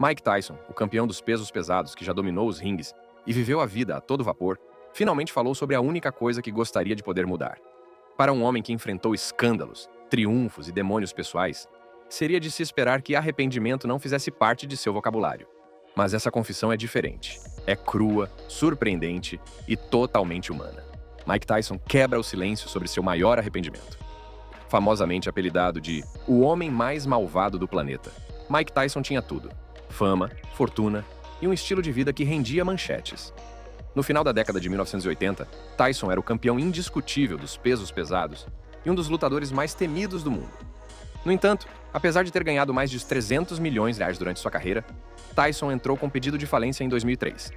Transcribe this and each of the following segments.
Mike Tyson, o campeão dos pesos pesados que já dominou os ringues e viveu a vida a todo vapor, finalmente falou sobre a única coisa que gostaria de poder mudar. Para um homem que enfrentou escândalos, triunfos e demônios pessoais, seria de se esperar que arrependimento não fizesse parte de seu vocabulário. Mas essa confissão é diferente. É crua, surpreendente e totalmente humana. Mike Tyson quebra o silêncio sobre seu maior arrependimento. Famosamente apelidado de o homem mais malvado do planeta, Mike Tyson tinha tudo: fama, fortuna e um estilo de vida que rendia manchetes. No final da década de 1980, Tyson era o campeão indiscutível dos pesos pesados e um dos lutadores mais temidos do mundo. No entanto, apesar de ter ganhado mais de 300 milhões de reais durante sua carreira, Tyson entrou com pedido de falência em 2003,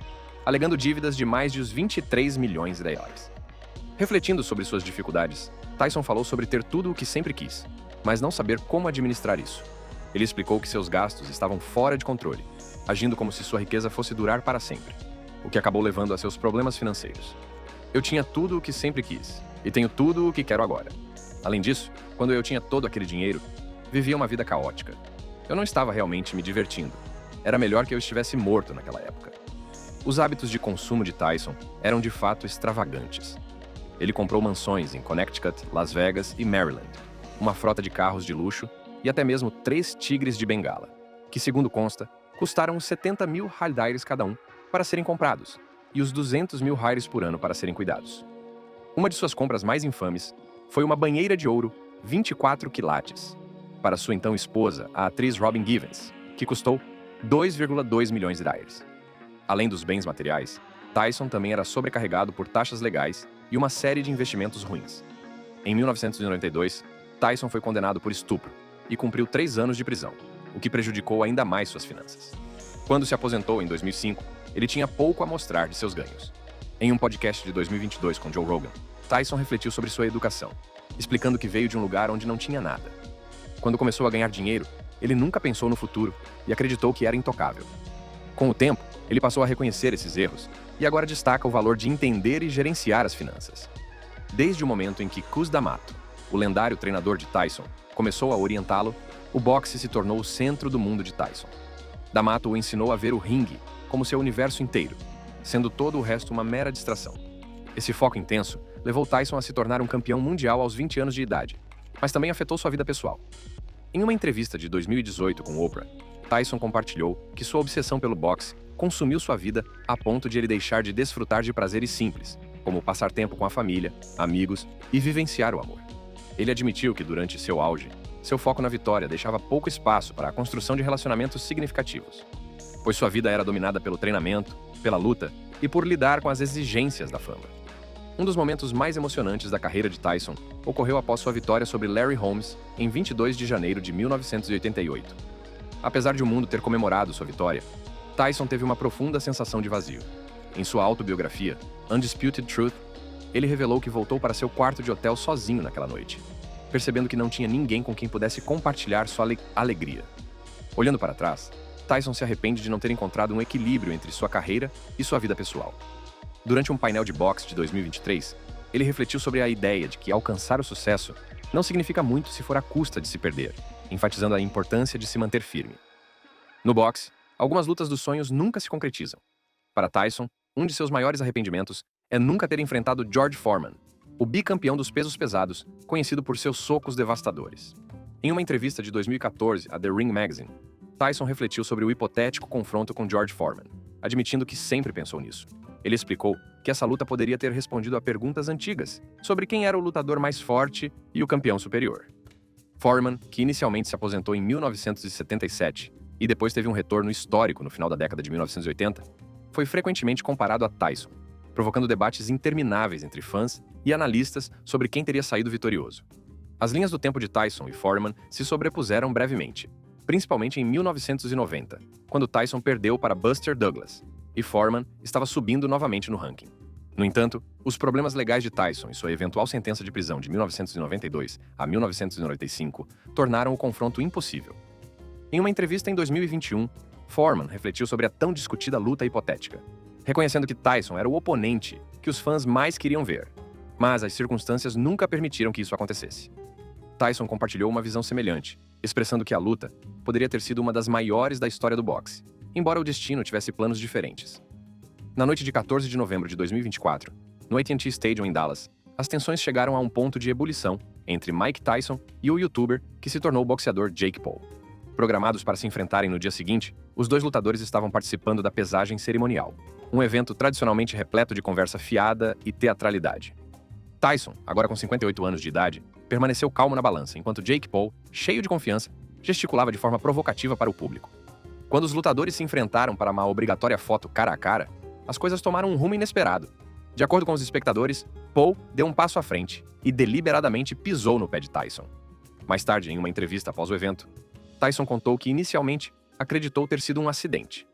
alegando dívidas de mais de os 23 milhões de reais. Refletindo sobre suas dificuldades, Tyson falou sobre ter tudo o que sempre quis, mas não saber como administrar isso. Ele explicou que seus gastos estavam fora de controle, agindo como se sua riqueza fosse durar para sempre, o que acabou levando a seus problemas financeiros. Eu tinha tudo o que sempre quis, e tenho tudo o que quero agora. Além disso, quando eu tinha todo aquele dinheiro, vivia uma vida caótica. Eu não estava realmente me divertindo. Era melhor que eu estivesse morto naquela época. Os hábitos de consumo de Tyson eram de fato extravagantes. Ele comprou mansões em Connecticut, Las Vegas e Maryland, uma frota de carros de luxo e até mesmo 3 tigres de Bengala, que, segundo consta, custaram uns 70 mil Hardaires cada um para serem comprados e os 200 mil Hardaires por ano para serem cuidados. Uma de suas compras mais infames foi uma banheira de ouro 24 quilates para sua então esposa, a atriz Robin Givens, que custou 2,2 milhões de reais. Além dos bens materiais, Tyson também era sobrecarregado por taxas legais e uma série de investimentos ruins. Em 1992, Tyson foi condenado por estupro e cumpriu 3 anos de prisão, o que prejudicou ainda mais suas finanças. Quando se aposentou em 2005, ele tinha pouco a mostrar de seus ganhos. Em um podcast de 2022 com Joe Rogan, Tyson refletiu sobre sua educação, explicando que veio de um lugar onde não tinha nada. Quando começou a ganhar dinheiro, ele nunca pensou no futuro e acreditou que era intocável. Com o tempo, ele passou a reconhecer esses erros e agora destaca o valor de entender e gerenciar as finanças. Desde o momento em que Cus D'Amato, o lendário treinador de Tyson, começou a orientá-lo, o boxe se tornou o centro do mundo de Tyson. D'Amato o ensinou a ver o ringue como seu universo inteiro, sendo todo o resto uma mera distração. Esse foco intenso levou Tyson a se tornar um campeão mundial aos 20 anos de idade, mas também afetou sua vida pessoal. Em uma entrevista de 2018 com Oprah, Tyson compartilhou que sua obsessão pelo boxe consumiu sua vida a ponto de ele deixar de desfrutar de prazeres simples, como passar tempo com a família, amigos e vivenciar o amor. Ele admitiu que durante seu auge, seu foco na vitória deixava pouco espaço para a construção de relacionamentos significativos, pois sua vida era dominada pelo treinamento, pela luta e por lidar com as exigências da fama. Um dos momentos mais emocionantes da carreira de Tyson ocorreu após sua vitória sobre Larry Holmes em 22 de janeiro de 1988. Apesar de o mundo ter comemorado sua vitória, Tyson teve uma profunda sensação de vazio. Em sua autobiografia, Undisputed Truth, ele revelou que voltou para seu quarto de hotel sozinho naquela noite, percebendo que não tinha ninguém com quem pudesse compartilhar sua alegria. Olhando para trás, Tyson se arrepende de não ter encontrado um equilíbrio entre sua carreira e sua vida pessoal. Durante um painel de boxe de 2023, ele refletiu sobre a ideia de que alcançar o sucesso não significa muito se for à custa de se perder, enfatizando a importância de se manter firme. No boxe, algumas lutas dos sonhos nunca se concretizam. Para Tyson, um de seus maiores arrependimentos é nunca ter enfrentado George Foreman, o bicampeão dos pesos pesados, conhecido por seus socos devastadores. Em uma entrevista de 2014 a The Ring Magazine, Tyson refletiu sobre o hipotético confronto com George Foreman, admitindo que sempre pensou nisso. Ele explicou que essa luta poderia ter respondido a perguntas antigas sobre quem era o lutador mais forte e o campeão superior. Foreman, que inicialmente se aposentou em 1977 e depois teve um retorno histórico no final da década de 1980, foi frequentemente comparado a Tyson, provocando debates intermináveis entre fãs e analistas sobre quem teria saído vitorioso. As linhas do tempo de Tyson e Foreman se sobrepuseram brevemente, principalmente em 1990, quando Tyson perdeu para Buster Douglas, e Foreman estava subindo novamente no ranking. No entanto, os problemas legais de Tyson e sua eventual sentença de prisão de 1992 a 1995 tornaram o confronto impossível. Em uma entrevista em 2021, Foreman refletiu sobre a tão discutida luta hipotética, reconhecendo que Tyson era o oponente que os fãs mais queriam ver, mas as circunstâncias nunca permitiram que isso acontecesse. Tyson compartilhou uma visão semelhante, expressando que a luta poderia ter sido uma das maiores da história do boxe, embora o destino tivesse planos diferentes. Na noite de 14 de novembro de 2024, no AT&T Stadium em Dallas, as tensões chegaram a um ponto de ebulição entre Mike Tyson e o youtuber que se tornou o boxeador Jake Paul. Programados para se enfrentarem no dia seguinte, os dois lutadores estavam participando da pesagem cerimonial, um evento tradicionalmente repleto de conversa fiada e teatralidade. Tyson, agora com 58 anos de idade, permaneceu calmo na balança, enquanto Jake Paul, cheio de confiança, gesticulava de forma provocativa para o público. Quando os lutadores se enfrentaram para uma obrigatória foto cara a cara, as coisas tomaram um rumo inesperado. De acordo com os espectadores, Paul deu um passo à frente e deliberadamente pisou no pé de Tyson. Mais tarde, em uma entrevista após o evento, Tyson contou que inicialmente acreditou ter sido um acidente.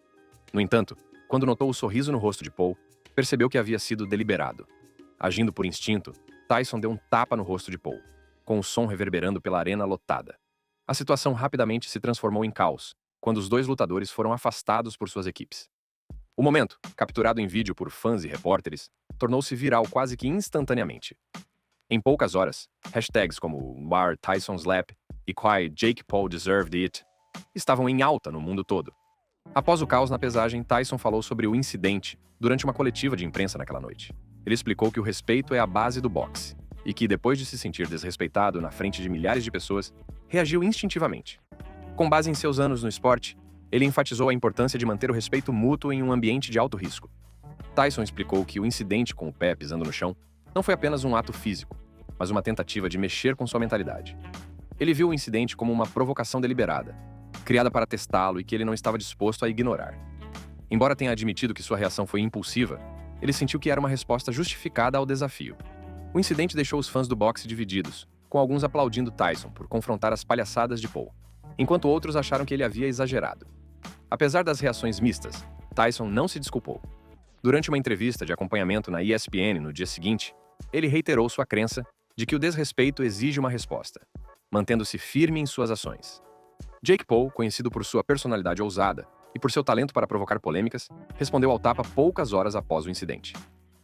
No entanto, quando notou o sorriso no rosto de Paul, percebeu que havia sido deliberado. Agindo por instinto, Tyson deu um tapa no rosto de Paul, com o som reverberando pela arena lotada. A situação rapidamente se transformou em caos, quando os dois lutadores foram afastados por suas equipes. O momento, capturado em vídeo por fãs e repórteres, tornou-se viral quase que instantaneamente. Em poucas horas, hashtags como War Tyson Slap e Why Jake Paul Deserved It estavam em alta no mundo todo. Após o caos na pesagem, Tyson falou sobre o incidente durante uma coletiva de imprensa naquela noite. Ele explicou que o respeito é a base do boxe e que, depois de se sentir desrespeitado na frente de milhares de pessoas, reagiu instintivamente. Com base em seus anos no esporte, ele enfatizou a importância de manter o respeito mútuo em um ambiente de alto risco. Tyson explicou que o incidente com o pé pisando no chão não foi apenas um ato físico, mas uma tentativa de mexer com sua mentalidade. Ele viu o incidente como uma provocação deliberada, criada para testá-lo e que ele não estava disposto a ignorar. Embora tenha admitido que sua reação foi impulsiva, ele sentiu que era uma resposta justificada ao desafio. O incidente deixou os fãs do boxe divididos, com alguns aplaudindo Tyson por confrontar as palhaçadas de Paul, enquanto outros acharam que ele havia exagerado. Apesar das reações mistas, Tyson não se desculpou. Durante uma entrevista de acompanhamento na ESPN no dia seguinte, ele reiterou sua crença de que o desrespeito exige uma resposta, mantendo-se firme em suas ações. Jake Paul, conhecido por sua personalidade ousada e por seu talento para provocar polêmicas, respondeu ao tapa poucas horas após o incidente.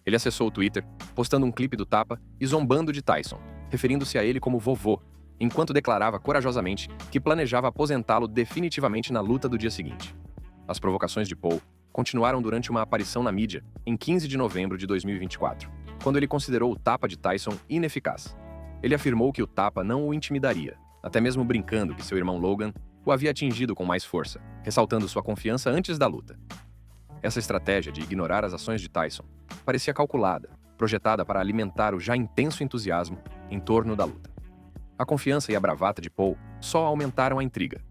Ele acessou o Twitter, postando um clipe do tapa e zombando de Tyson, referindo-se a ele como vovô, enquanto declarava corajosamente que planejava aposentá-lo definitivamente na luta do dia seguinte. As provocações de Paul continuaram durante uma aparição na mídia em 15 de novembro de 2024, quando ele considerou o tapa de Tyson ineficaz. Ele afirmou que o tapa não o intimidaria, até mesmo brincando que seu irmão Logan o havia atingido com mais força, ressaltando sua confiança antes da luta. Essa estratégia de ignorar as ações de Tyson parecia calculada, projetada para alimentar o já intenso entusiasmo em torno da luta. A confiança e a bravata de Paul só aumentaram a intriga,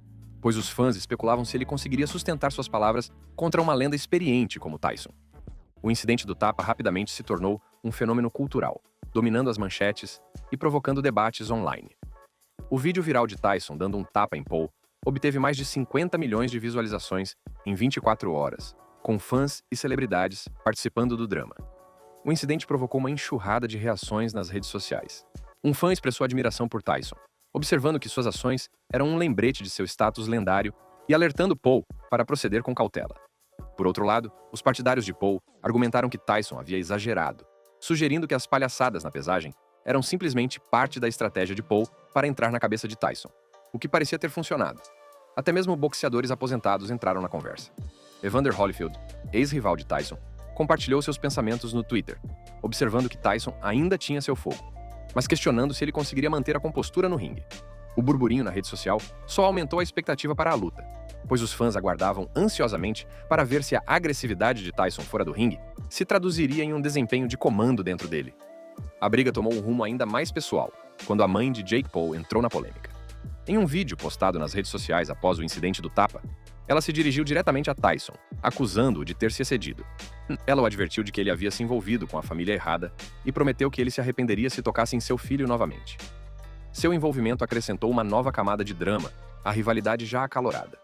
pois os fãs especulavam se ele conseguiria sustentar suas palavras contra uma lenda experiente como Tyson. O incidente do tapa rapidamente se tornou um fenômeno cultural, dominando as manchetes e provocando debates online. O vídeo viral de Tyson dando um tapa em Paul obteve mais de 50 milhões de visualizações em 24 horas, com fãs e celebridades participando do drama. O incidente provocou uma enxurrada de reações nas redes sociais. Um fã expressou admiração por Tyson, observando que suas ações eram um lembrete de seu status lendário e alertando Paul para proceder com cautela. Por outro lado, os partidários de Paul argumentaram que Tyson havia exagerado, sugerindo que as palhaçadas na pesagem eram simplesmente parte da estratégia de Paul para entrar na cabeça de Tyson, o que parecia ter funcionado. Até mesmo boxeadores aposentados entraram na conversa. Evander Holyfield, ex-rival de Tyson, compartilhou seus pensamentos no Twitter, observando que Tyson ainda tinha seu fogo, mas questionando se ele conseguiria manter a compostura no ringue. O burburinho na rede social só aumentou a expectativa para a luta, pois os fãs aguardavam ansiosamente para ver se a agressividade de Tyson fora do ringue se traduziria em um desempenho de comando dentro dele. A briga tomou um rumo ainda mais pessoal, quando a mãe de Jake Paul entrou na polêmica. Em um vídeo postado nas redes sociais após o incidente do tapa, ela se dirigiu diretamente a Tyson, acusando-o de ter se excedido. Ela o advertiu de que ele havia se envolvido com a família errada e prometeu que ele se arrependeria se tocasse em seu filho novamente. Seu envolvimento acrescentou uma nova camada de drama à rivalidade já acalorada.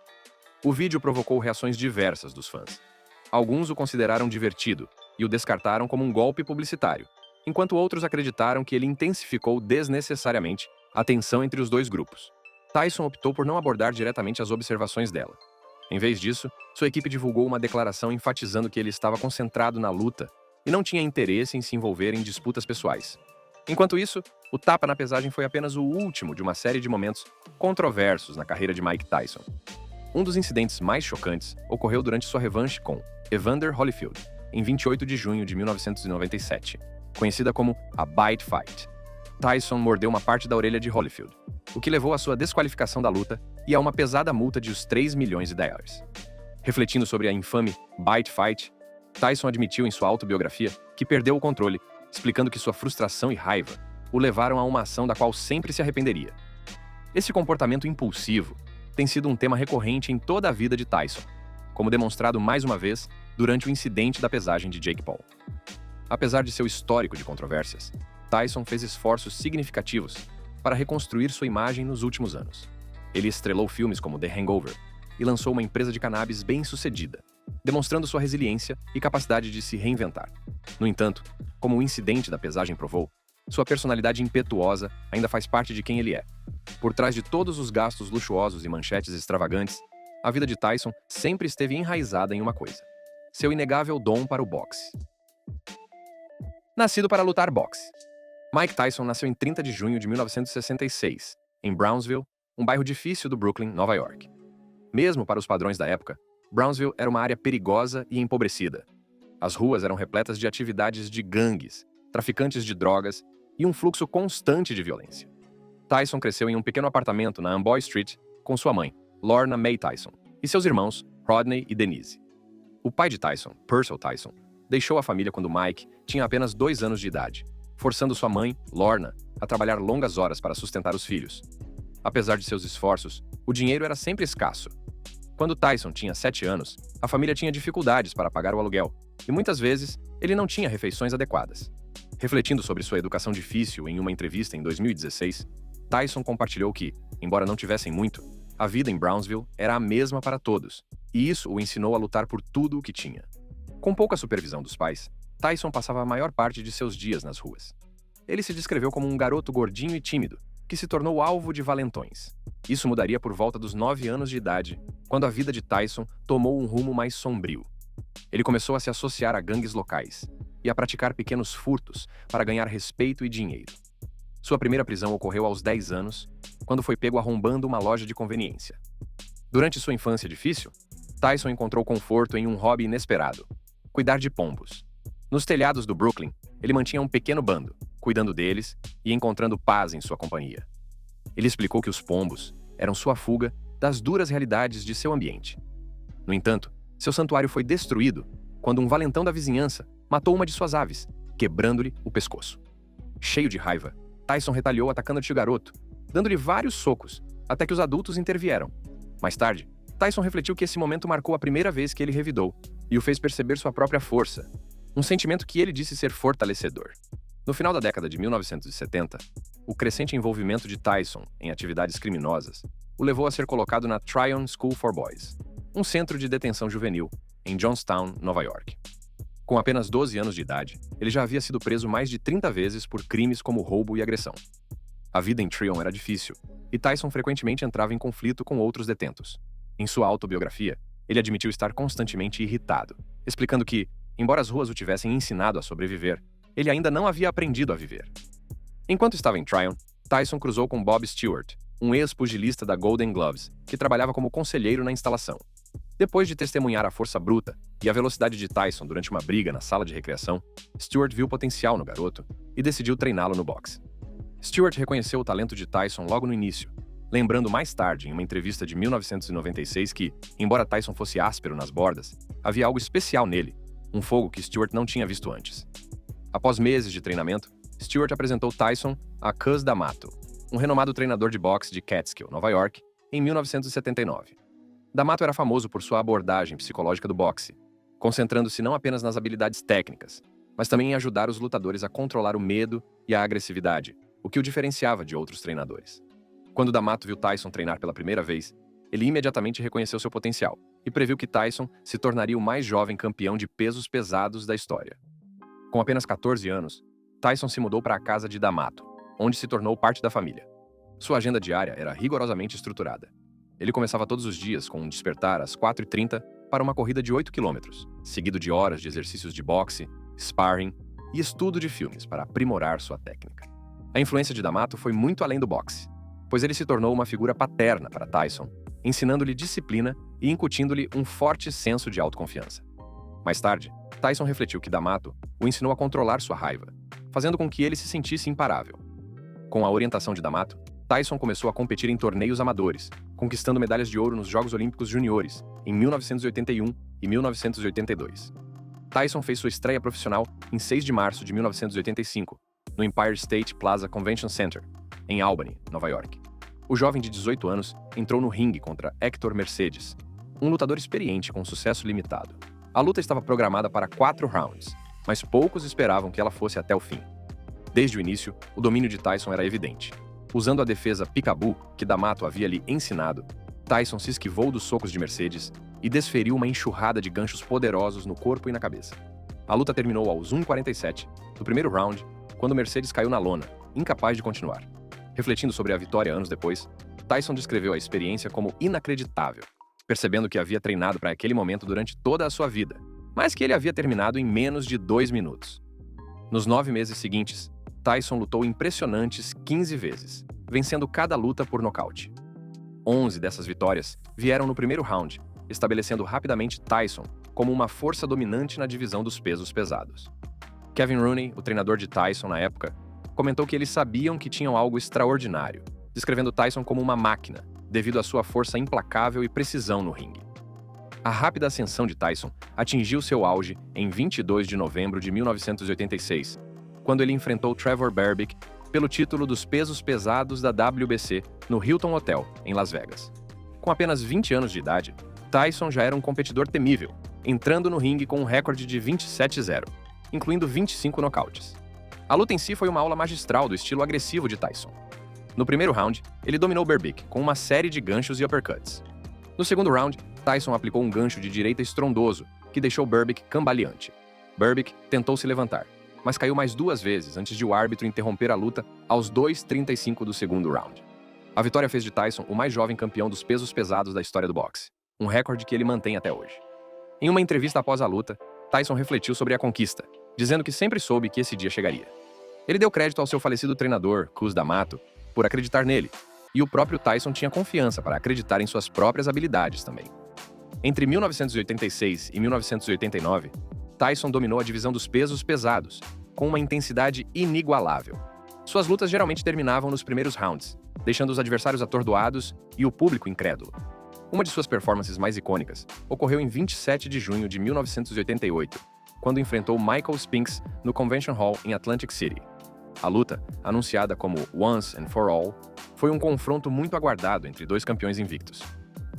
O vídeo provocou reações diversas dos fãs. Alguns o consideraram divertido e o descartaram como um golpe publicitário, enquanto outros acreditaram que ele intensificou desnecessariamente a tensão entre os dois grupos. Tyson optou por não abordar diretamente as observações dela. Em vez disso, sua equipe divulgou uma declaração enfatizando que ele estava concentrado na luta e não tinha interesse em se envolver em disputas pessoais. Enquanto isso, O tapa na pesagem foi apenas o último de uma série de momentos controversos na carreira de Mike Tyson. Um dos incidentes mais chocantes ocorreu durante sua revanche com Evander Holyfield, em 28 de junho de 1997, conhecida como a Bite Fight. Tyson mordeu uma parte da orelha de Holyfield, o que levou à sua desqualificação da luta e a uma pesada multa de uns $3 milhões. Refletindo sobre a infame Bite Fight, Tyson admitiu em sua autobiografia que perdeu o controle, explicando que sua frustração e raiva o levaram a uma ação da qual sempre se arrependeria. Esse comportamento impulsivo tem sido um tema recorrente em toda a vida de Tyson, como demonstrado mais uma vez durante o incidente da pesagem de Jake Paul. Apesar de seu histórico de controvérsias, Tyson fez esforços significativos para reconstruir sua imagem nos últimos anos. Ele estrelou filmes como The Hangover e lançou uma empresa de cannabis bem-sucedida, demonstrando sua resiliência e capacidade de se reinventar. No entanto, como o incidente da pesagem provou, sua personalidade impetuosa ainda faz parte de quem ele é. Por trás de todos os gastos luxuosos e manchetes extravagantes, a vida de Tyson sempre esteve enraizada em uma coisa: seu inegável dom para o boxe. Nascido para lutar boxe. Mike Tyson nasceu em 30 de junho de 1966, em Brownsville, um bairro difícil do Brooklyn, Nova York. Mesmo para os padrões da época, Brownsville era uma área perigosa e empobrecida. As ruas eram repletas de atividades de gangues, traficantes de drogas e um fluxo constante de violência. Tyson cresceu em um pequeno apartamento na Amboy Street com sua mãe, Lorna Mae Tyson, e seus irmãos, Rodney e Denise. O pai de Tyson, Purcell Tyson, deixou a família quando Mike tinha apenas 2 anos de idade, forçando sua mãe, Lorna, a trabalhar longas horas para sustentar os filhos. Apesar de seus esforços, o dinheiro era sempre escasso. Quando Tyson tinha 7 anos, a família tinha dificuldades para pagar o aluguel, e muitas vezes ele não tinha refeições adequadas. Refletindo sobre sua educação difícil em uma entrevista em 2016, Tyson compartilhou que, embora não tivessem muito, a vida em Brownsville era a mesma para todos, e isso o ensinou a lutar por tudo o que tinha. Com pouca supervisão dos pais, Tyson passava a maior parte de seus dias nas ruas. Ele se descreveu como um garoto gordinho e tímido, que se tornou alvo de valentões. Isso mudaria por volta dos 9 anos de idade, quando a vida de Tyson tomou um rumo mais sombrio. Ele começou a se associar a gangues locais e a praticar pequenos furtos para ganhar respeito e dinheiro. Sua primeira prisão ocorreu aos 10 anos, quando foi pego arrombando uma loja de conveniência. Durante sua infância difícil, Tyson encontrou conforto em um hobby inesperado: cuidar de pombos. Nos telhados do Brooklyn, ele mantinha um pequeno bando, cuidando deles e encontrando paz em sua companhia. Ele explicou que os pombos eram sua fuga das duras realidades de seu ambiente. No entanto, seu santuário foi destruído quando um valentão da vizinhança matou uma de suas aves, quebrando-lhe o pescoço. Cheio de raiva, Tyson retaliou atacando-lhe o garoto, dando-lhe vários socos, até que os adultos intervieram. Mais tarde, Tyson refletiu que esse momento marcou a primeira vez que ele revidou e o fez perceber sua própria força, um sentimento que ele disse ser fortalecedor. No final da década de 1970, o crescente envolvimento de Tyson em atividades criminosas o levou a ser colocado na Tryon School for Boys, um centro de detenção juvenil em Johnstown, Nova York. Com apenas 12 anos de idade, ele já havia sido preso mais de 30 vezes por crimes como roubo e agressão. A vida em Tryon era difícil, e Tyson frequentemente entrava em conflito com outros detentos. Em sua autobiografia, ele admitiu estar constantemente irritado, explicando que, embora as ruas o tivessem ensinado a sobreviver, ele ainda não havia aprendido a viver. Enquanto estava em Tryon, Tyson cruzou com Bob Stewart, um ex-pugilista da Golden Gloves, que trabalhava como conselheiro na instalação. Depois de testemunhar a força bruta e a velocidade de Tyson durante uma briga na sala de recreação, Stewart viu potencial no garoto e decidiu treiná-lo no boxe. Stewart reconheceu o talento de Tyson logo no início, lembrando mais tarde, em uma entrevista de 1996, que, embora Tyson fosse áspero nas bordas, havia algo especial nele, um fogo que Stewart não tinha visto antes. Após meses de treinamento, Stewart apresentou Tyson a Cus D'Amato, um renomado treinador de boxe de Catskill, Nova York, em 1979. D'Amato era famoso por sua abordagem psicológica do boxe, concentrando-se não apenas nas habilidades técnicas, mas também em ajudar os lutadores a controlar o medo e a agressividade, o que o diferenciava de outros treinadores. Quando D'Amato viu Tyson treinar pela primeira vez, ele imediatamente reconheceu seu potencial e previu que Tyson se tornaria o mais jovem campeão de pesos pesados da história. Com apenas 14 anos, Tyson se mudou para a casa de D'Amato, onde se tornou parte da família. Sua agenda diária era rigorosamente estruturada. Ele começava todos os dias com um despertar às 4h30 para uma corrida de 8 quilômetros, seguido de horas de exercícios de boxe, sparring e estudo de filmes para aprimorar sua técnica. A influência de D'Amato foi muito além do boxe, pois ele se tornou uma figura paterna para Tyson, ensinando-lhe disciplina e incutindo-lhe um forte senso de autoconfiança. Mais tarde, Tyson refletiu que D'Amato o ensinou a controlar sua raiva, fazendo com que ele se sentisse imparável. Com a orientação de D'Amato, Tyson começou a competir em torneios amadores, conquistando medalhas de ouro nos Jogos Olímpicos Juniores em 1981 e 1982. Tyson fez sua estreia profissional em 6 de março de 1985, no Empire State Plaza Convention Center, em Albany, Nova York. O jovem de 18 anos entrou no ringue contra Héctor Mercedes, um lutador experiente com sucesso limitado. A luta estava programada para 4 rounds, mas poucos esperavam que ela fosse até o fim. Desde o início, o domínio de Tyson era evidente. Usando a defesa peekaboo que D'Amato havia lhe ensinado, Tyson se esquivou dos socos de Mercedes e desferiu uma enxurrada de ganchos poderosos no corpo e na cabeça. A luta terminou aos 1:47 do primeiro round, quando Mercedes caiu na lona, incapaz de continuar. Refletindo sobre a vitória anos depois, Tyson descreveu a experiência como inacreditável, percebendo que havia treinado para aquele momento durante toda a sua vida, mas que ele havia terminado em menos de 2 minutos. Nos 9 meses seguintes, Tyson lutou impressionantes 15 vezes, vencendo cada luta por nocaute. 11 dessas vitórias vieram no primeiro round, estabelecendo rapidamente Tyson como uma força dominante na divisão dos pesos pesados. Kevin Rooney, o treinador de Tyson na época, comentou que eles sabiam que tinham algo extraordinário, descrevendo Tyson como uma máquina, devido à sua força implacável e precisão no ringue. A rápida ascensão de Tyson atingiu seu auge em 22 de novembro de 1986, quando ele enfrentou Trevor Berbick pelo título dos pesos pesados da WBC no Hilton Hotel, em Las Vegas. Com apenas 20 anos de idade, Tyson já era um competidor temível, entrando no ringue com um recorde de 27-0, incluindo 25 nocautes. A luta em si foi uma aula magistral do estilo agressivo de Tyson. No primeiro round, ele dominou Berbick com uma série de ganchos e uppercuts. No segundo round, Tyson aplicou um gancho de direita estrondoso, que deixou Berbick cambaleante. Berbick tentou se levantar, mas caiu mais 2 vezes antes de o árbitro interromper a luta aos 2:35 do segundo round. A vitória fez de Tyson o mais jovem campeão dos pesos pesados da história do boxe, um recorde que ele mantém até hoje. Em uma entrevista após a luta, Tyson refletiu sobre a conquista, dizendo que sempre soube que esse dia chegaria. Ele deu crédito ao seu falecido treinador, Cus D'Amato, por acreditar nele, e o próprio Tyson tinha confiança para acreditar em suas próprias habilidades também. Entre 1986 e 1989, Tyson dominou a divisão dos pesos pesados, com uma intensidade inigualável. Suas lutas geralmente terminavam nos primeiros rounds, deixando os adversários atordoados e o público incrédulo. Uma de suas performances mais icônicas ocorreu em 27 de junho de 1988, quando enfrentou Michael Spinks no Convention Hall em Atlantic City. A luta, anunciada como Once and for All, foi um confronto muito aguardado entre 2 campeões invictos.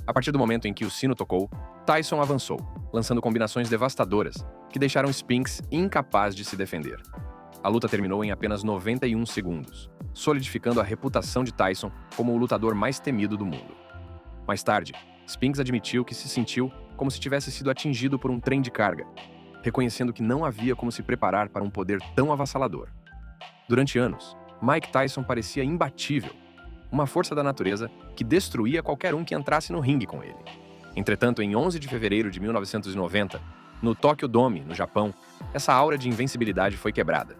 A partir do momento em que o sino tocou, Tyson avançou, lançando combinações devastadoras que deixaram Spinks incapaz de se defender. A luta terminou em apenas 91 segundos, solidificando a reputação de Tyson como o lutador mais temido do mundo. Mais tarde, Spinks admitiu que se sentiu como se tivesse sido atingido por um trem de carga, reconhecendo que não havia como se preparar para um poder tão avassalador. Durante anos, Mike Tyson parecia imbatível, uma força da natureza que destruía qualquer um que entrasse no ringue com ele. Entretanto, em 11 de fevereiro de 1990, no Tokyo Dome, no Japão, essa aura de invencibilidade foi quebrada.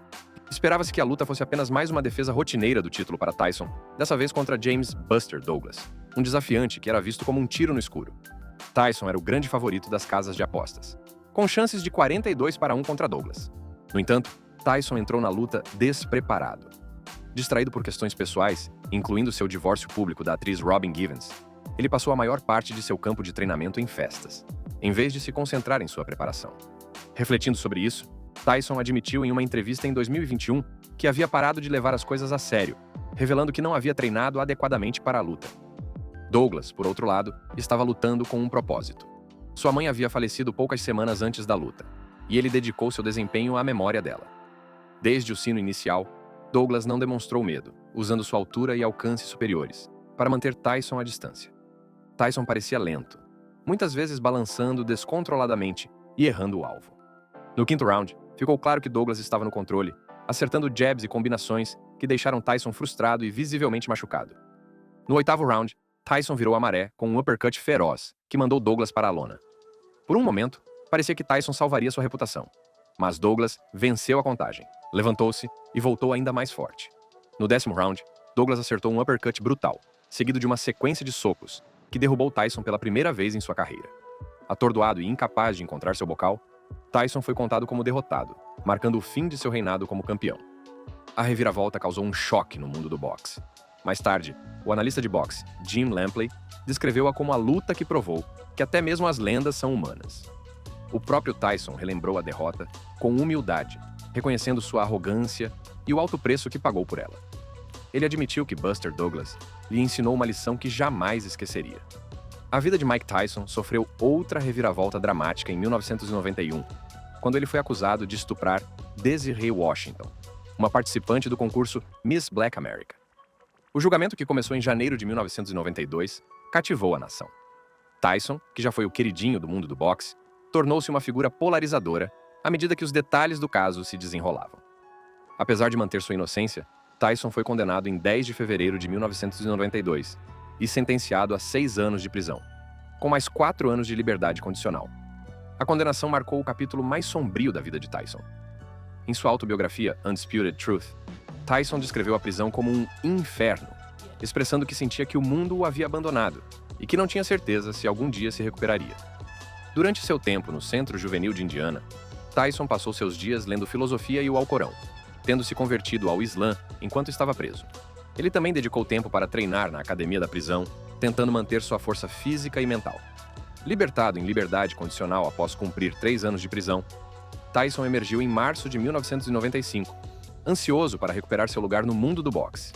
Esperava-se que a luta fosse apenas mais uma defesa rotineira do título para Tyson, dessa vez contra James Buster Douglas, um desafiante que era visto como um tiro no escuro. Tyson era o grande favorito das casas de apostas, com chances de 42-1 contra Douglas. No entanto, Tyson entrou na luta despreparado. Distraído por questões pessoais, incluindo seu divórcio público da atriz Robin Givens, ele passou a maior parte de seu campo de treinamento em festas, em vez de se concentrar em sua preparação. Refletindo sobre isso, Tyson admitiu em uma entrevista em 2021 que havia parado de levar as coisas a sério, revelando que não havia treinado adequadamente para a luta. Douglas, por outro lado, estava lutando com um propósito. Sua mãe havia falecido poucas semanas antes da luta, e ele dedicou seu desempenho à memória dela. Desde o sino inicial, Douglas não demonstrou medo, usando sua altura e alcance superiores, para manter Tyson à distância. Tyson parecia lento, muitas vezes balançando descontroladamente e errando o alvo. No quinto round, ficou claro que Douglas estava no controle, acertando jabs e combinações que deixaram Tyson frustrado e visivelmente machucado. No oitavo round, Tyson virou a maré com um uppercut feroz que mandou Douglas para a lona. Por um momento, parecia que Tyson salvaria sua reputação, mas Douglas venceu a contagem, levantou-se e voltou ainda mais forte. No 10º round, Douglas acertou um uppercut brutal, seguido de uma sequência de socos, que derrubou Tyson pela primeira vez em sua carreira. Atordoado e incapaz de encontrar seu bocal, Tyson foi contado como derrotado, marcando o fim de seu reinado como campeão. A reviravolta causou um choque no mundo do boxe. Mais tarde, o analista de boxe, Jim Lampley, descreveu-a como a luta que provou que até mesmo as lendas são humanas. O próprio Tyson relembrou a derrota com humildade, reconhecendo sua arrogância e o alto preço que pagou por ela. Ele admitiu que Buster Douglas lhe ensinou uma lição que jamais esqueceria. A vida de Mike Tyson sofreu outra reviravolta dramática em 1991, quando ele foi acusado de estuprar Desiree Washington, uma participante do concurso Miss Black America. O julgamento, que começou em janeiro de 1992, cativou a nação. Tyson, que já foi o queridinho do mundo do boxe, tornou-se uma figura polarizadora à medida que os detalhes do caso se desenrolavam. Apesar de manter sua inocência, Tyson foi condenado em 10 de fevereiro de 1992 e sentenciado a 6 anos de prisão, com mais 4 anos de liberdade condicional. A condenação marcou o capítulo mais sombrio da vida de Tyson. Em sua autobiografia, Undisputed Truth, Tyson descreveu a prisão como um inferno, expressando que sentia que o mundo o havia abandonado e que não tinha certeza se algum dia se recuperaria. Durante seu tempo no Centro Juvenil de Indiana, Tyson passou seus dias lendo filosofia e o Alcorão, tendo se convertido ao Islã enquanto estava preso. Ele também dedicou tempo para treinar na academia da prisão, tentando manter sua força física e mental. Libertado em liberdade condicional após cumprir 3 anos de prisão, Tyson emergiu em março de 1995, ansioso para recuperar seu lugar no mundo do boxe.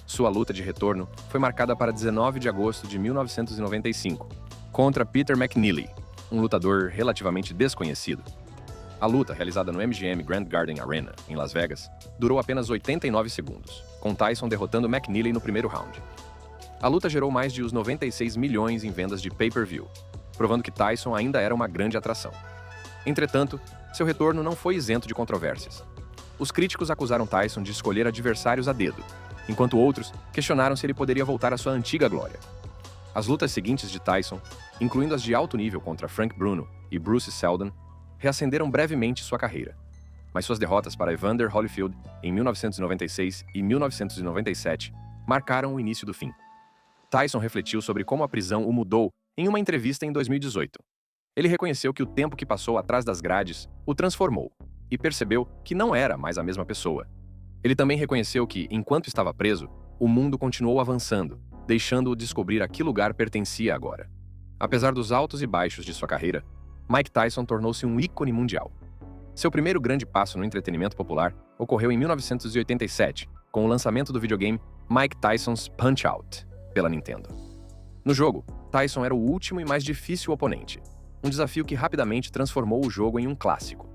Sua luta de retorno foi marcada para 19 de agosto de 1995, contra Peter McNeely, um lutador relativamente desconhecido. A luta, realizada no MGM Grand Garden Arena, em Las Vegas, durou apenas 89 segundos, com Tyson derrotando McNeely no primeiro round. A luta gerou mais de 96 milhões em vendas de pay-per-view, provando que Tyson ainda era uma grande atração. Entretanto, seu retorno não foi isento de controvérsias. Os críticos acusaram Tyson de escolher adversários a dedo, enquanto outros questionaram se ele poderia voltar à sua antiga glória. As lutas seguintes de Tyson, incluindo as de alto nível contra Frank Bruno e Bruce Seldon, reacenderam brevemente sua carreira, mas suas derrotas para Evander Holyfield em 1996 e 1997 marcaram o início do fim. Tyson refletiu sobre como a prisão o mudou em uma entrevista em 2018. Ele reconheceu que o tempo que passou atrás das grades o transformou e percebeu que não era mais a mesma pessoa. Ele também reconheceu que, enquanto estava preso, o mundo continuou avançando, deixando-o descobrir a que lugar pertencia agora. Apesar dos altos e baixos de sua carreira, Mike Tyson tornou-se um ícone mundial. Seu primeiro grande passo no entretenimento popular ocorreu em 1987, com o lançamento do videogame Mike Tyson's Punch-Out! Pela Nintendo. No jogo, Tyson era o último e mais difícil oponente, um desafio que rapidamente transformou o jogo em um clássico.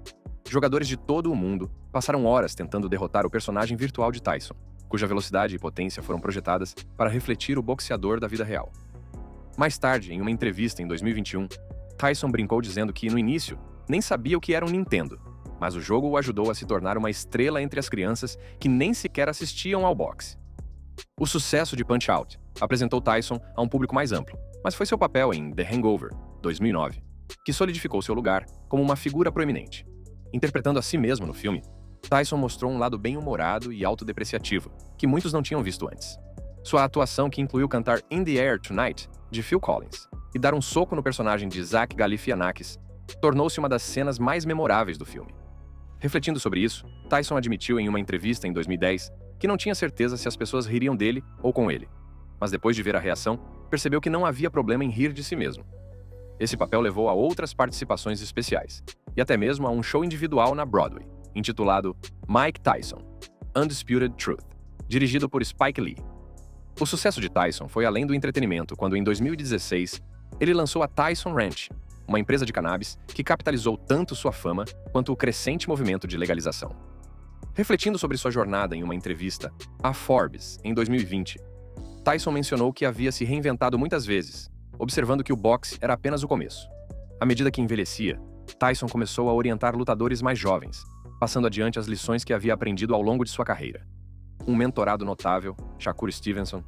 Jogadores de todo o mundo passaram horas tentando derrotar o personagem virtual de Tyson, cuja velocidade e potência foram projetadas para refletir o boxeador da vida real. Mais tarde, em uma entrevista em 2021, Tyson brincou dizendo que, no início, nem sabia o que era um Nintendo, mas o jogo o ajudou a se tornar uma estrela entre as crianças que nem sequer assistiam ao boxe. O sucesso de Punch-Out! Apresentou Tyson a um público mais amplo, mas foi seu papel em The Hangover, 2009, que solidificou seu lugar como uma figura proeminente. Interpretando a si mesmo no filme, Tyson mostrou um lado bem-humorado e autodepreciativo, que muitos não tinham visto antes. Sua atuação, que incluiu cantar In the Air Tonight, de Phil Collins, e dar um soco no personagem de Zach Galifianakis, tornou-se uma das cenas mais memoráveis do filme. Refletindo sobre isso, Tyson admitiu em uma entrevista em 2010 que não tinha certeza se as pessoas ririam dele ou com ele, mas depois de ver a reação, percebeu que não havia problema em rir de si mesmo. Esse papel levou a outras participações especiais, e até mesmo a um show individual na Broadway, intitulado Mike Tyson, Undisputed Truth, dirigido por Spike Lee. O sucesso de Tyson foi além do entretenimento quando, em 2016, ele lançou a Tyson Ranch, uma empresa de cannabis que capitalizou tanto sua fama quanto o crescente movimento de legalização. Refletindo sobre sua jornada em uma entrevista à Forbes, em 2020, Tyson mencionou que havia se reinventado muitas vezes, observando que o boxe era apenas o começo. À medida que envelhecia, Tyson começou a orientar lutadores mais jovens, passando adiante as lições que havia aprendido ao longo de sua carreira. Um mentorado notável, Shakur Stevenson,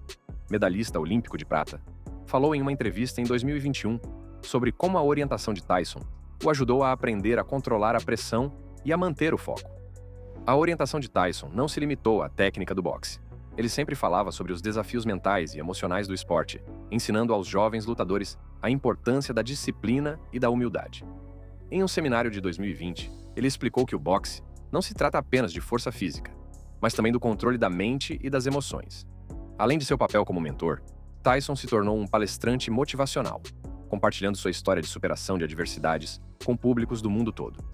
medalhista olímpico de prata, falou em uma entrevista em 2021 sobre como a orientação de Tyson o ajudou a aprender a controlar a pressão e a manter o foco. A orientação de Tyson não se limitou à técnica do boxe. Ele sempre falava sobre os desafios mentais e emocionais do esporte, ensinando aos jovens lutadores a importância da disciplina e da humildade. Em um seminário de 2020, ele explicou que o boxe não se trata apenas de força física, mas também do controle da mente e das emoções. Além de seu papel como mentor, Tyson se tornou um palestrante motivacional, compartilhando sua história de superação de adversidades com públicos do mundo todo.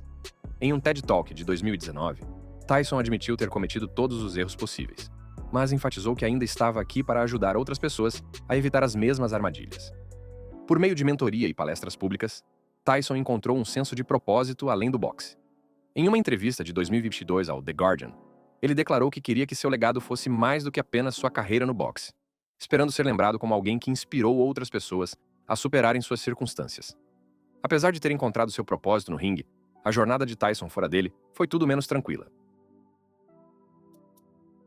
Em um TED Talk de 2019, Tyson admitiu ter cometido todos os erros possíveis, mas enfatizou que ainda estava aqui para ajudar outras pessoas a evitar as mesmas armadilhas. Por meio de mentoria e palestras públicas, Tyson encontrou um senso de propósito além do boxe. Em uma entrevista de 2022 ao The Guardian, ele declarou que queria que seu legado fosse mais do que apenas sua carreira no boxe, esperando ser lembrado como alguém que inspirou outras pessoas a superarem suas circunstâncias. Apesar de ter encontrado seu propósito no ringue, a jornada de Tyson fora dele foi tudo menos tranquila.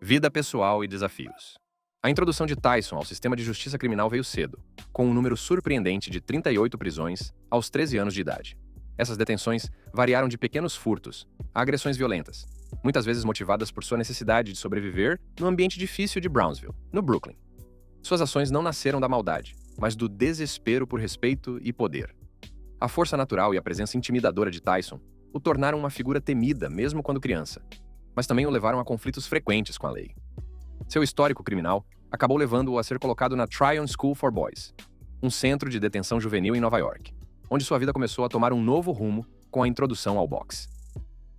Vida pessoal e desafios. A introdução de Tyson ao sistema de justiça criminal veio cedo, com um número surpreendente de 38 prisões aos 13 anos de idade. Essas detenções variaram de pequenos furtos a agressões violentas, muitas vezes motivadas por sua necessidade de sobreviver no ambiente difícil de Brownsville, no Brooklyn. Suas ações não nasceram da maldade, mas do desespero por respeito e poder. A força natural e a presença intimidadora de Tyson o tornaram uma figura temida mesmo quando criança, mas também o levaram a conflitos frequentes com a lei. Seu histórico criminal acabou levando-o a ser colocado na Tryon School for Boys, um centro de detenção juvenil em Nova York, onde sua vida começou a tomar um novo rumo com a introdução ao boxe.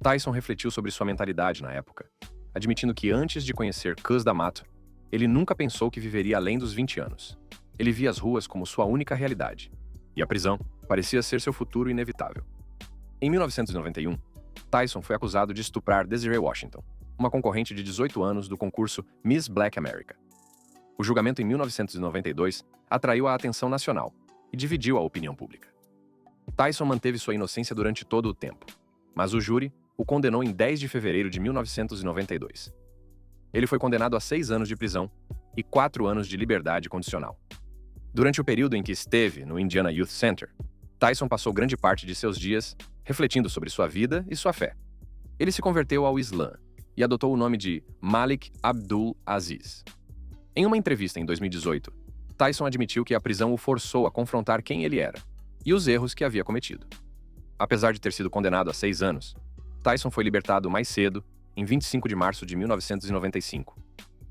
Tyson refletiu sobre sua mentalidade na época, admitindo que antes de conhecer Cus D'Amato, ele nunca pensou que viveria além dos 20 anos. Ele via as ruas como sua única realidade, e a prisão parecia ser seu futuro inevitável. Em 1991, Tyson foi acusado de estuprar Desiree Washington, uma concorrente de 18 anos do concurso Miss Black America. O julgamento em 1992 atraiu a atenção nacional e dividiu a opinião pública. Tyson manteve sua inocência durante todo o tempo, mas o júri o condenou em 10 de fevereiro de 1992. Ele foi condenado a 6 anos de prisão e 4 anos de liberdade condicional. Durante o período em que esteve no Indiana Youth Center, Tyson passou grande parte de seus dias refletindo sobre sua vida e sua fé. Ele se converteu ao Islã e adotou o nome de Malik Abdul Aziz. Em uma entrevista em 2018, Tyson admitiu que a prisão o forçou a confrontar quem ele era e os erros que havia cometido. Apesar de ter sido condenado a 6 anos, Tyson foi libertado mais cedo, em 25 de março de 1995,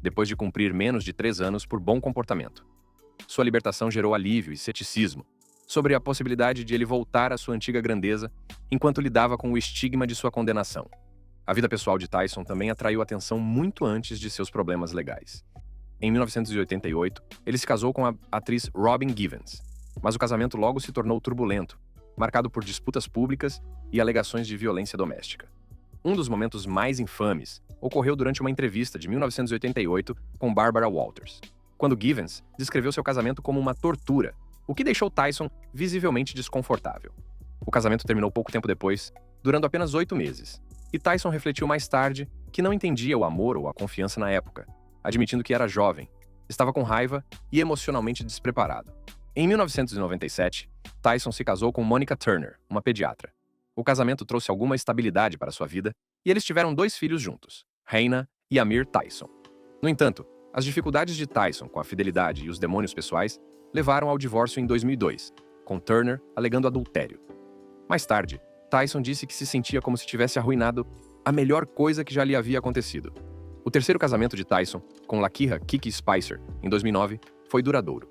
depois de cumprir menos de 3 anos por bom comportamento. Sua libertação gerou alívio e ceticismo sobre a possibilidade de ele voltar à sua antiga grandeza enquanto lidava com o estigma de sua condenação. A vida pessoal de Tyson também atraiu atenção muito antes de seus problemas legais. Em 1988, ele se casou com a atriz Robin Givens, mas o casamento logo se tornou turbulento, marcado por disputas públicas e alegações de violência doméstica. Um dos momentos mais infames ocorreu durante uma entrevista de 1988 com Barbara Walters, quando Givens descreveu seu casamento como uma tortura, o que deixou Tyson visivelmente desconfortável. O casamento terminou pouco tempo depois, durando apenas 8 meses, e Tyson refletiu mais tarde que não entendia o amor ou a confiança na época, admitindo que era jovem, estava com raiva e emocionalmente despreparado. Em 1997, Tyson se casou com Monica Turner, uma pediatra. O casamento trouxe alguma estabilidade para sua vida e eles tiveram 2 filhos juntos, Reina e Amir Tyson. No entanto, as dificuldades de Tyson com a fidelidade e os demônios pessoais levaram ao divórcio em 2002, com Turner alegando adultério. Mais tarde, Tyson disse que se sentia como se tivesse arruinado a melhor coisa que já lhe havia acontecido. O terceiro casamento de Tyson, com Lakeisha Kiki Spicer, em 2009, foi duradouro.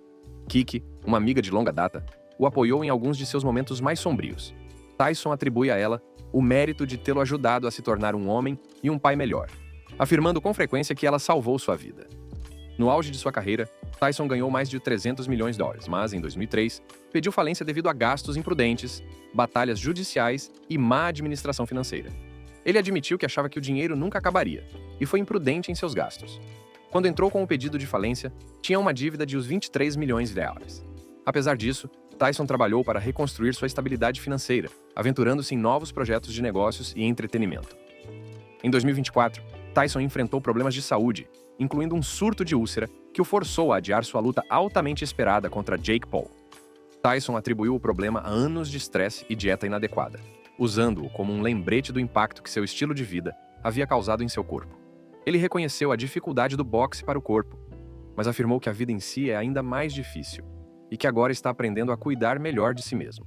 Kiki, uma amiga de longa data, o apoiou em alguns de seus momentos mais sombrios. Tyson atribui a ela o mérito de tê-lo ajudado a se tornar um homem e um pai melhor, afirmando com frequência que ela salvou sua vida. No auge de sua carreira, Tyson ganhou mais de $300 milhões, mas, em 2003, pediu falência devido a gastos imprudentes, batalhas judiciais e má administração financeira. Ele admitiu que achava que o dinheiro nunca acabaria e foi imprudente em seus gastos. Quando entrou com o pedido de falência, tinha uma dívida de uns $23 milhões. Apesar disso, Tyson trabalhou para reconstruir sua estabilidade financeira, aventurando-se em novos projetos de negócios e entretenimento. Em 2024, Tyson enfrentou problemas de saúde, incluindo um surto de úlcera que o forçou a adiar sua luta altamente esperada contra Jake Paul. Tyson atribuiu o problema a anos de estresse e dieta inadequada, usando-o como um lembrete do impacto que seu estilo de vida havia causado em seu corpo. Ele reconheceu a dificuldade do boxe para o corpo, mas afirmou que a vida em si é ainda mais difícil e que agora está aprendendo a cuidar melhor de si mesmo.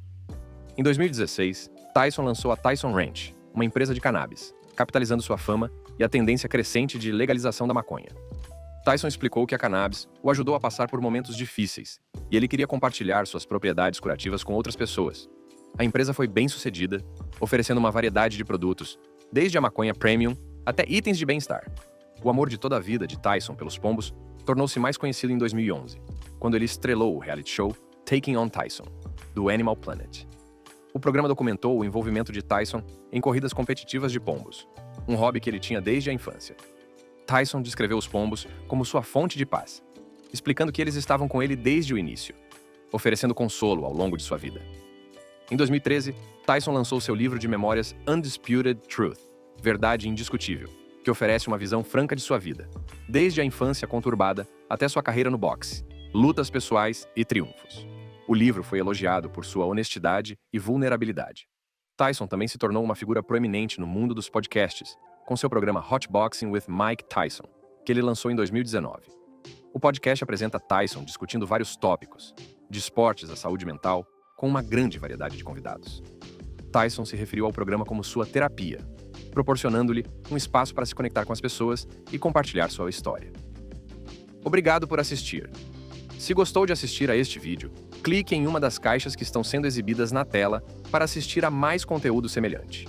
Em 2016, Tyson lançou a Tyson Ranch, uma empresa de cannabis, capitalizando sua fama e a tendência crescente de legalização da maconha. Tyson explicou que a cannabis o ajudou a passar por momentos difíceis e ele queria compartilhar suas propriedades curativas com outras pessoas. A empresa foi bem-sucedida, oferecendo uma variedade de produtos, desde a maconha premium até itens de bem-estar. O amor de toda a vida de Tyson pelos pombos tornou-se mais conhecido em 2011, quando ele estrelou o reality show Taking on Tyson, do Animal Planet. O programa documentou o envolvimento de Tyson em corridas competitivas de pombos, um hobby que ele tinha desde a infância. Tyson descreveu os pombos como sua fonte de paz, explicando que eles estavam com ele desde o início, oferecendo consolo ao longo de sua vida. Em 2013, Tyson lançou seu livro de memórias Undisputed Truth, Verdade Indiscutível, que oferece uma visão franca de sua vida, desde a infância conturbada até sua carreira no boxe, lutas pessoais e triunfos. O livro foi elogiado por sua honestidade e vulnerabilidade. Tyson também se tornou uma figura proeminente no mundo dos podcasts, com seu programa Hot Boxing with Mike Tyson, que ele lançou em 2019. O podcast apresenta Tyson discutindo vários tópicos, de esportes à saúde mental, com uma grande variedade de convidados. Tyson se referiu ao programa como sua terapia, proporcionando-lhe um espaço para se conectar com as pessoas e compartilhar sua história. Obrigado por assistir. Se gostou de assistir a este vídeo, clique em uma das caixas que estão sendo exibidas na tela para assistir a mais conteúdo semelhante.